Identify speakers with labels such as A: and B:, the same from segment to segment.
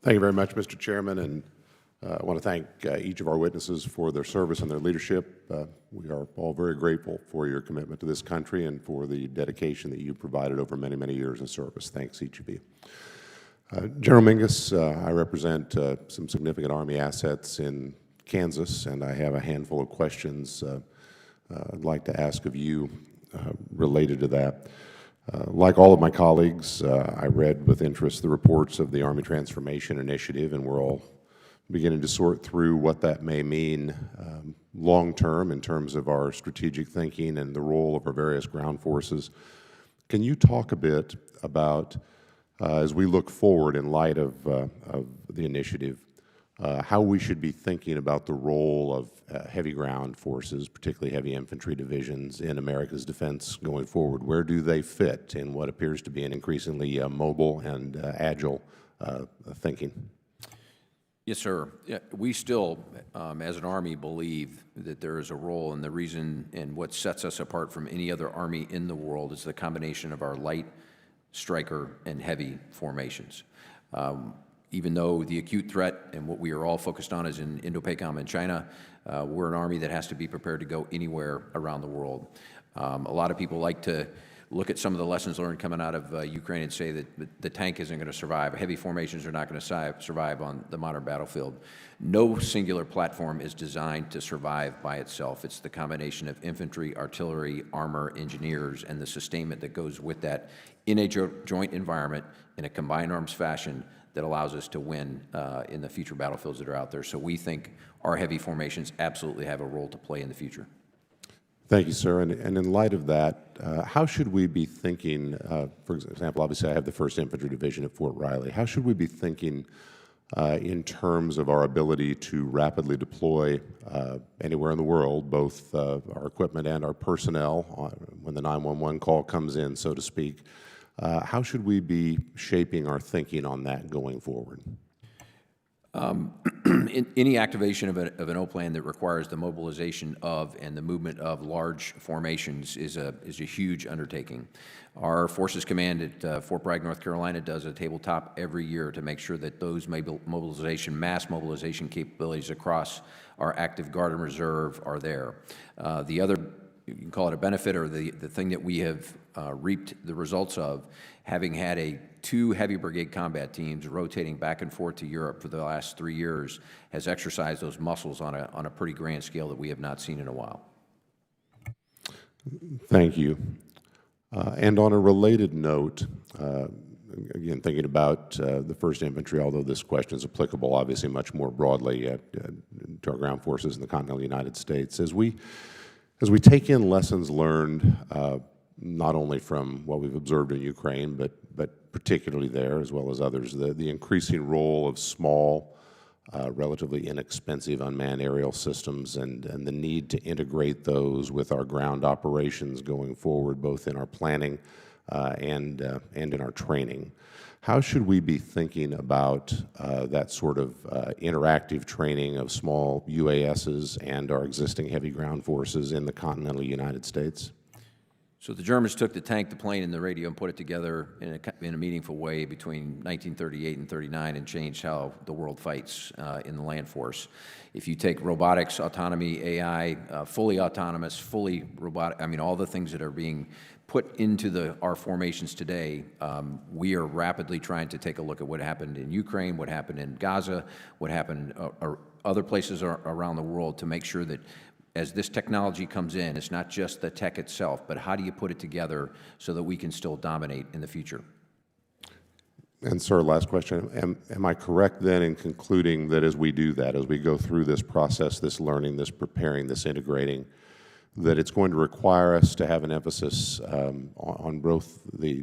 A: Thank you very much, Mr. Chairman, and I want to thank each of our witnesses for their service and their leadership. We are all very grateful for your commitment to this country and for the dedication that you provided over many, many years of service. Thanks, each of you. General Mingus, I represent some significant Army assets in Kansas, and I have a handful of questions I'd like to ask of you related to that. Like all of my colleagues, I read with interest the reports of the Army Transformation Initiative, and we're all beginning to sort through what that may mean long-term in terms of our strategic thinking and the role of our various ground forces. Can you talk a bit about, as we look forward in light of the initiative, how we should be thinking about the role of heavy ground forces, particularly heavy infantry divisions, in America's defense going forward? Where do they fit in what appears to be an increasingly mobile and agile thinking?
B: Yes, sir. Yeah, we still, as an Army, believe that there is a role, and the reason and what sets us apart from any other Army in the world is the combination of our light, striker, and heavy formations. Even though the acute threat and what we are all focused on is in Indo-PACOM and China, we're an Army that has to be prepared to go anywhere around the world. A lot of people like to look at some of the lessons learned coming out of Ukraine and say that the tank isn't going to survive. Heavy formations are not going to survive on the modern battlefield. No singular platform is designed to survive by itself. It's the combination of infantry, artillery, armor, engineers, and the sustainment that goes with that in a joint environment in a combined arms fashion that allows us to win in the future battlefields that are out there. So we think our heavy formations absolutely have a role to play in the future.
A: Thank you, sir. And in light of that, how should we be thinking, for example, obviously I have the 1st Infantry Division at Fort Riley. How should we be thinking in terms of our ability to rapidly deploy anywhere in the world, both our equipment and our personnel, when the 911 call comes in, so to speak? How should we be shaping our thinking on that going forward?
B: Any activation of an O-plan that requires the mobilization of and the movement of large formations is a huge undertaking. Our Forces Command at Fort Bragg, North Carolina, does a tabletop every year to make sure that those mass mobilization capabilities across our active Guard and Reserve are there. The other, you can call it a benefit, or the thing that we have reaped the results of, having had 2 heavy brigade combat teams rotating back and forth to Europe for the last 3 years, has exercised those muscles on a pretty grand scale that we have not seen in a while.
A: Thank you. And on a related note, again, thinking about the 1st Infantry, although this question is applicable obviously much more broadly to our ground forces in the continental United States, as we take in lessons learned, not only from what we've observed in Ukraine, but particularly there, as well as others, the increasing role of small, relatively inexpensive unmanned aerial systems and the need to integrate those with our ground operations going forward, both in our planning and in our training. How should we be thinking about that sort of interactive training of small UASs and our existing heavy ground forces in the continental United States?
B: So the Germans took the tank, the plane, and the radio and put it together in a meaningful way between 1938 and 39 and changed how the world fights in the land force. If you take robotics, autonomy, AI, fully autonomous, fully robotic, I mean, all the things that are being put into our formations today, we are rapidly trying to take a look at what happened in Ukraine, what happened in Gaza, what happened other places around the world to make sure that as this technology comes in, it's not just the tech itself, but how do you put it together so that we can still dominate in the future?
A: And sir, last question. Am I correct then in concluding that as we do that, as we go through this process, this learning, this preparing, this integrating, that it's going to require us to have an emphasis on both the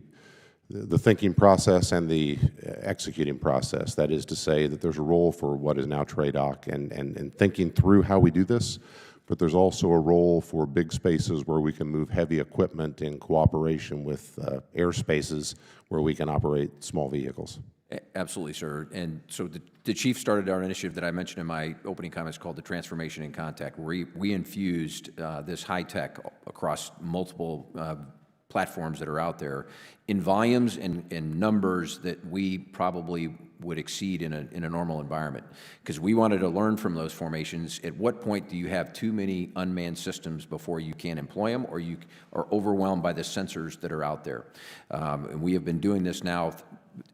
A: thinking process and the executing process? That is to say that there's a role for what is now TRADOC and thinking through how we do this, but there's also a role for big spaces where we can move heavy equipment in cooperation with airspaces where we can operate small vehicles.
B: Absolutely, sir. And so the chief started our initiative that I mentioned in my opening comments called the Transformation in Contact, where we infused this high tech across multiple platforms that are out there in volumes and in numbers that we probably would exceed in a normal environment. Because we wanted to learn from those formations. At what point do you have too many unmanned systems before you can't employ them, or you are overwhelmed by the sensors that are out there? And we have been doing this now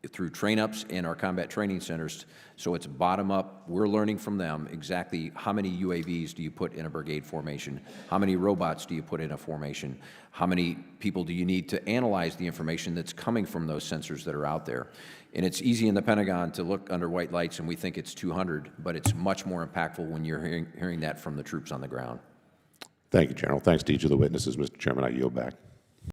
B: through train-ups and our combat training centers, so it's bottom-up. We're learning from them exactly how many UAVs do you put in a brigade formation, how many robots do you put in a formation, how many people do you need to analyze the information that's coming from those sensors that are out there. And it's easy in the Pentagon to look under white lights and we think it's 200, but it's much more impactful when you're hearing that from the troops on the ground.
A: Thank you, General. Thanks to each of the witnesses. Mr. Chairman, I yield back.